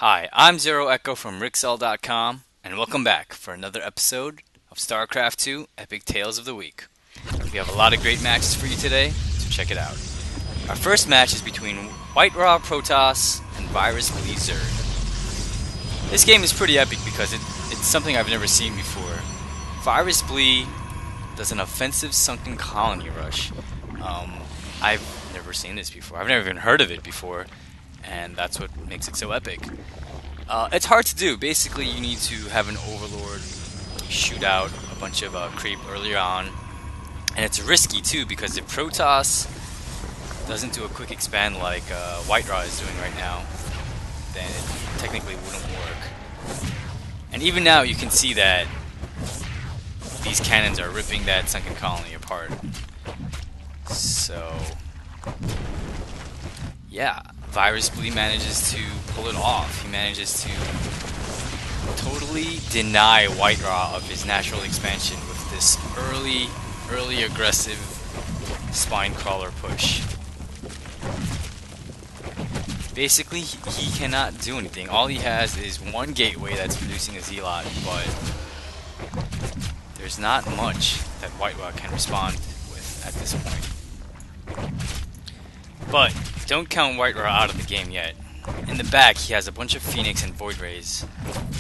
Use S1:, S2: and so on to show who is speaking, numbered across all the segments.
S1: Hi, I'm Zero Echo from Rixel.com, and welcome back for another episode of StarCraft 2 Epic Tales of the Week. We have a lot of great matches for you today, so check it out. Our first match is between White Raw Protoss and Virus Bleed Zerg. This game is pretty epic because it's something I've never seen before. Virus Bleed does an offensive sunken colony rush. I've never seen this before. I've never even heard of it before. And that's what makes it so epic. It's hard to do. Basically, you need to have an Overlord shoot out a bunch of creep earlier on. And it's risky, too, because if Protoss doesn't do a quick expand like White Raw is doing right now, then it technically wouldn't work. And even now, you can see that these cannons are ripping that sunken colony apart. So, yeah. Virus Bleed manages to pull it off. He manages to totally deny White Raw of his natural expansion with this early aggressive spine crawler push. Basically, he cannot do anything. All he has is one gateway that's producing a Zealot, but there's not much that White Raw can respond with at this point. But don't count White Raw out of the game yet. In the back, he has a bunch of Phoenix and Void Rays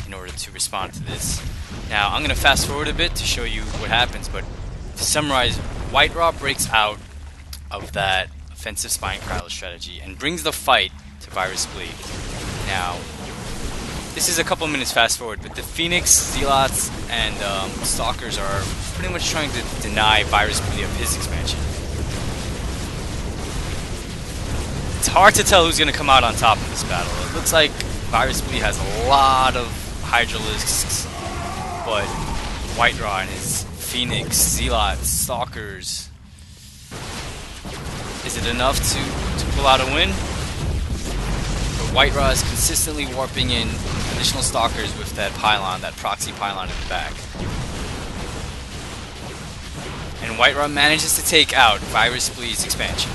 S1: in order to respond to this. Now, I'm going to fast forward a bit to show you what happens, but to summarize, White Raw breaks out of that offensive spine crawler strategy and brings the fight to Virus Bleed. Now, this is a couple minutes fast forward, but the Phoenix, Zealots, and Stalkers are pretty much trying to deny Virus Bleed of his expansion. It's hard to tell who's going to come out on top in this battle. It looks like Virus Bleed has a lot of Hydralisks, but White Raw and his Phoenix, Zealots, Stalkers. Is it enough to pull out a win? But White Raw is consistently warping in additional Stalkers with that pylon, that proxy pylon in the back. And White Raw manages to take out Virus Bleed's expansion,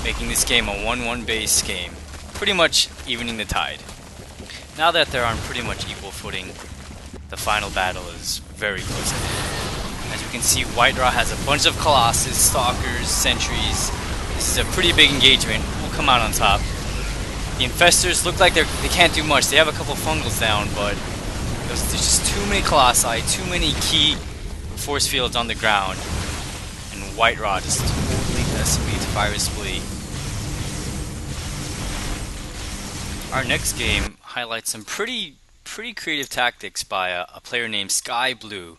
S1: making this game a 1-1 base game, pretty much evening the tide. Now that they're on pretty much equal footing, the final battle is very close at hand. As you can see, White Raw has a bunch of Colossus, Stalkers, Sentries. This is a pretty big engagement. We'll come out on top. The Infestors look like they can't do much. They have a couple Fungals down, but there's just too many Colossi, too many key force fields on the ground, and White Raw just totally decimates Virus Bleed. Our next game highlights some pretty creative tactics by a player named Sky Blue.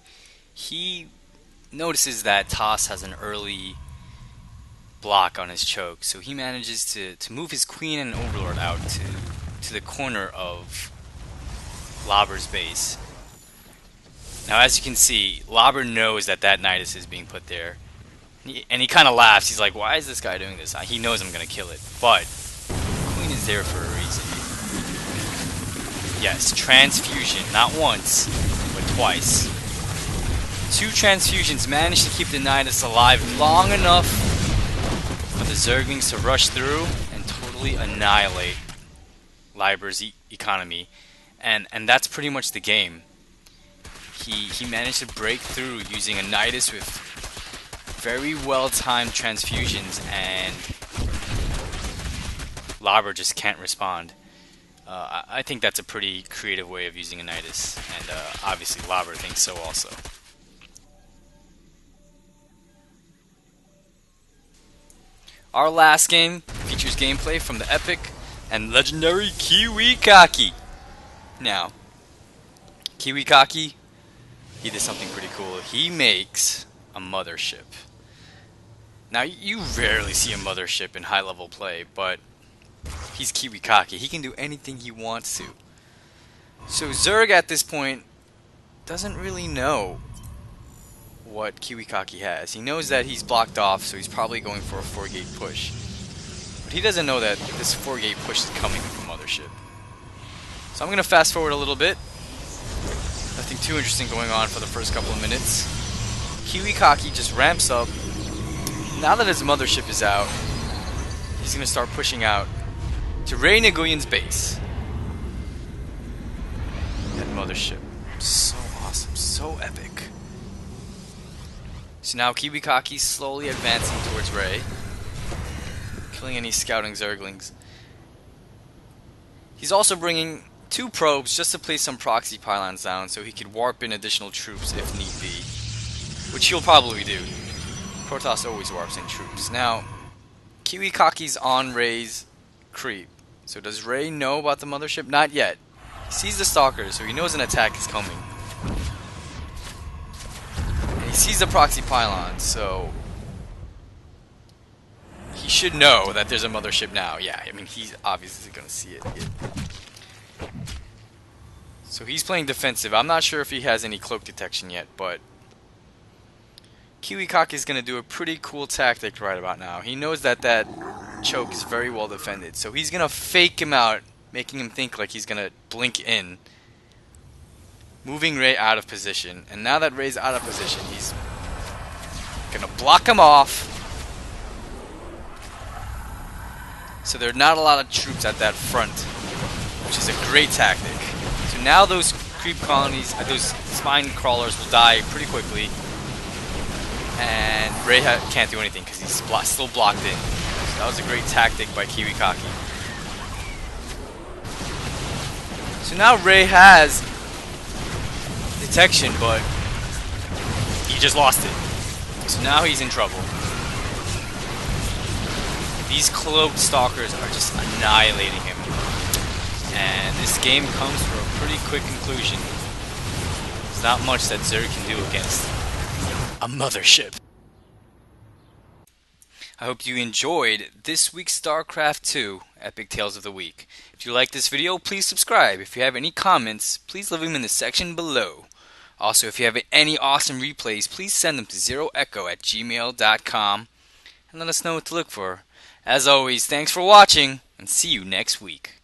S1: He notices that Toss has an early block on his choke, so he manages to move his Queen and Overlord out to the corner of Lobber's base. Now, as you can see, Lobber knows that Nidus is being put there, and he kind of laughs. He's like, "Why is this guy doing this? He knows I'm gonna kill it." But Queen is there for a reason. Yes, transfusion, not once, but twice. 2 transfusions managed to keep the Nidus alive long enough for the Zerglings to rush through and totally annihilate Liber's economy. And that's pretty much the game. He managed to break through using a Nidus with very well-timed transfusions, and Lobber just can't respond. I think that's a pretty creative way of using a Nidus, and obviously Lobber thinks so also. Our last game features gameplay from the epic and legendary Kiwi-Kaki. Now, Kiwi-Kaki, he did something pretty cool. He makes a mothership. Now, you rarely see a mothership in high-level play, but he's Kiwi-Kaki. He can do anything he wants to. So Zerg at this point doesn't really know what Kiwi-Kaki has. He knows that he's blocked off, so he's probably going for a 4-gate push. But he doesn't know that this 4-gate push is coming from Mothership. So I'm going to fast forward a little bit. Nothing too interesting going on for the first couple of minutes. Kiwi-Kaki just ramps up. Now that his Mothership is out, he's going to start pushing out to Ray Nguyen's base. mothership. So awesome, so epic. So now Kiwikaki's slowly advancing towards Rei, killing any scouting Zerglings. He's also bringing 2 probes just to place some proxy pylons down so he could warp in additional troops if need be, which he'll probably do. Protoss always warps in troops. Now, Kiwikaki's on Rei's creep. So does Rei know about the mothership? Not yet. He sees the stalkers, so he knows an attack is coming. And he sees the proxy pylon, so he should know that there's a mothership now. Yeah, I mean, he's obviously going to see it. So he's playing defensive. I'm not sure if he has any cloak detection yet, but Kiwikaki is going to do a pretty cool tactic right about now. He knows that that choke is very well defended, so he's going to fake him out, making him think like he's going to blink in, moving Rei out of position. And now that Rei's out of position, he's going to block him off. So there are not a lot of troops at that front, which is a great tactic. So now those creep colonies, those spine crawlers will die pretty quickly. And Rei can't do anything because he's still blocked in. So that was a great tactic by Kiwikaki. So now Rei has detection, but he just lost it. So now he's in trouble. These cloaked stalkers are just annihilating him. And this game comes to a pretty quick conclusion. There's not much that Zerg can do against a mothership. I hope you enjoyed this week's StarCraft 2 Epic Tales of the Week. If you like this video, please subscribe. If you have any comments, please leave them in the section below. Also, if you have any awesome replays, please send them to zeroecho@gmail.com and let us know what to look for. As always, thanks for watching, and see you next week.